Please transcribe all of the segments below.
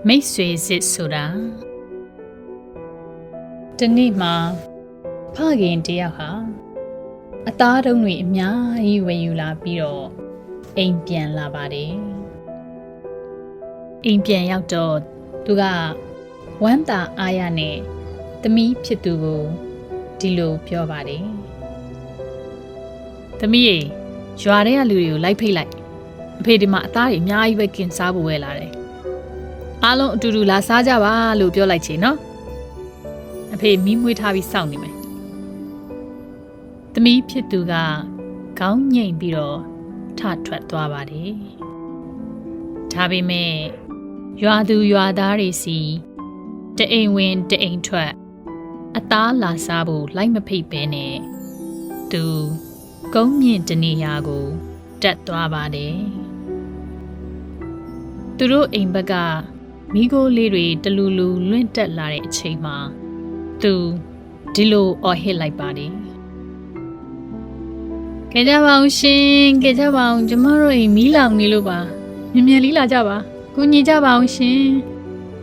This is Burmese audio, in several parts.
မိတ်ဆွေစစ်ဆိုတာဒီနေ့မှာဖခင်တယောက်ဟာအသားတုံးတွေအများကြီးဝယ်ယူလာပြီးတော့အိမ်ပြန်လာပါတယ်အိမ်ပြန်ရောက်တော့သူကဝမ်းသာအားရနဲ့သမီးဖြစ်သူကိုဒီလိုပြောပါတယ်သမီးရေရွာထဲကလူတွေကိုလိုက်ဖိတ်လိုက်အဖေဒီမှာအသားတွေအများကြီးပဲกินစားဖို့ဝယ်လာတယ်အားလုံးအတူတူလာစားကြပါလို့ပြောလိုက်ချင်နော်အဖေမီးမွေးထားပြီးစောင့်နေမယ်သမီးဖြစ်သူကခေါင်းငိမ့်ပြီးတော့ထထွက်သွားပါတယ်ဒါပေမဲ့ရွာသူရွာသားတွေစီတအိမ်ဝင်တအိမ်ထွက်အသားလာစားဖို့လိုက်မဖိတ်ပဲနဲ့သူကုန်းမြင့်တနေရာကိုတက်သွားပါတယ်သူတို့အိမ်ဘက်ကမိခိုးလေးတွေတလူလူလွင့်တက်လာတဲ့အချိန်မှာသူဒီလိုအော်ဟစ်လိုက်ပါတယ်။ကြပါအောင်ရှင်ကြပါအောင်ကျမတို့အိမ်မီးလောင်နေလို့ပါမြန်မြန်လေးလာကြပါကူညီကြပါအောင်ရှင်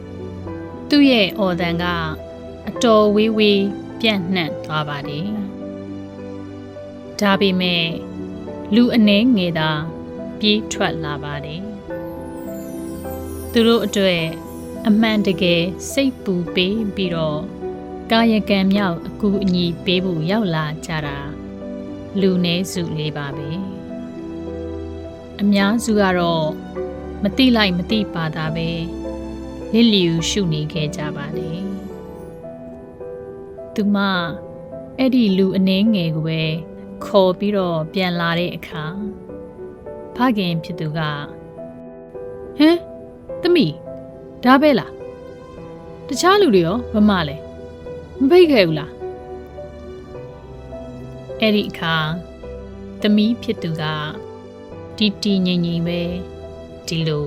။သူ့ရဲ့အော်တန်ကအတော်ဝေးဝေးပြန့်နှံ့သွားပါတယ်။ဒါပေမဲ့လူအနှဲငယ်သာပြေးထွက်လာပါတယ်။သူတို့အတွက်အမှန်တကယ်စိတ်ပူပေးပြီးတော့ကာယကံမြောက်အကူအညီပေးဖို့ရောက်လာကြတာလူနည်းစုလေးပါပဲအများစုကတော့မတိလိုက်မတိပါတာပဲလစ်လျူရှုနေခဲ့ကြပါလေသူမအဲ့ဒီလူအနှဲငယ်ကိုပဲခေါ်ပြီးတော့ပြန်လာတဲ့အခါဖခင်ဖြစ်သူကဟမ်သမီးဒါပဲလားတခြားလူတွေရောမမလဲမဖိတ်ခဲ့ဘူးလားအဲ့ဒီအခါသမီးဖြစ်သူကတီငိမ့်ငိမ့်ပဲဒီလို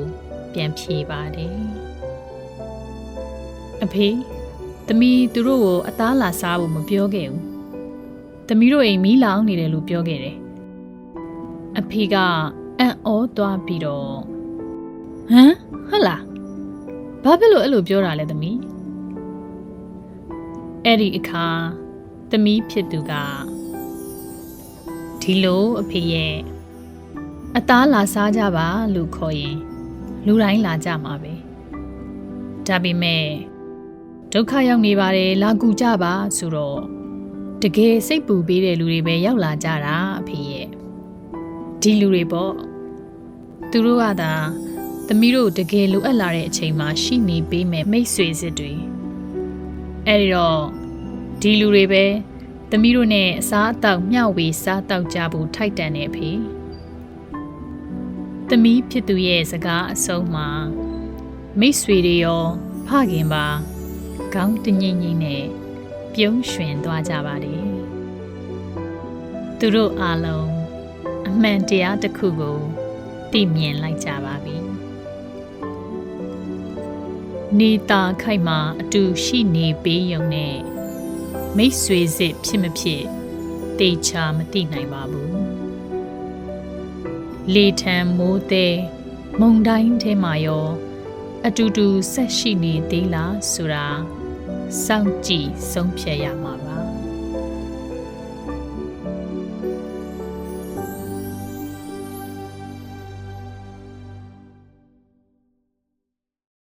ပြန်ဖြေပါတယ်အဖေသမီးသူတို့ကိုအသားလာစားဖို့မပြောခဲ့ဘူးသမီးတို့အိမ်မီးလောင်နေတယ်လို့ပြောခဲ့တယ်အဖေကအံ့ဩသွားပြီးတော့ဟမ်ဟုတ်လားဘာဖြစ်လို့အဲ့လိုပြောတာလဲသမီးအဲ့ဒီအခါသမီးဖြစ်သူကဒီလိုအဖေရဲ့အသားလာစားကြပါလို့ခေါ်ရင်လူတိုင်းလာကြမှာပဲဒါပေမဲ့ဒုက္ခရောက်နေပါတယ်လာကူကြပါဆိုတော့တကယ်စိတ်ပူပေးတဲ့လူတွေပဲရောက်လာကြတာအဖေရဲ့ဒီလူတွေပေါ့သူတို့ကသာသမီးတို့တကယ်လိုအပ်လာတဲ့အချိန်မှာရှိနေပေးမယ်မိတ်ဆွေစစ်တွေအဲ့ဒီတော့ဒီလူတွေပဲသမီးတို့နဲ့အစားအသောက်မျှဝေစားတောက်ကြဖို့ထိုက်တန်တဲ့အဖေသမီးဖြစ်သူရဲ့စကားအဆုံးမှာမိတ်ဆွေတွေရောဖခင်ပါခေါင်းတငိမ့်ငိမ့်နဲ့ပြုံးရွှင်သွားကြပါတယ်သူတို့အားလုံးအမှန်တရားတစ်ခုကိုသိမြင်လိုက်ကြပါပြီနေတာခိုက်မှာအတူရှိနေပေးရုံနဲ့မိတ်ဆွေစစ်ဖြစ်မဖြစ်တေချာမသိနိုင်ပါဘူးလေထံမိုးသေးမုန်တိုင်းထဲမှာရောအတူတူဆက်ရှိနေသေးလားဆိုတာစောင့်ကြည့်ဆုံးဖြတ်ရမှာပါ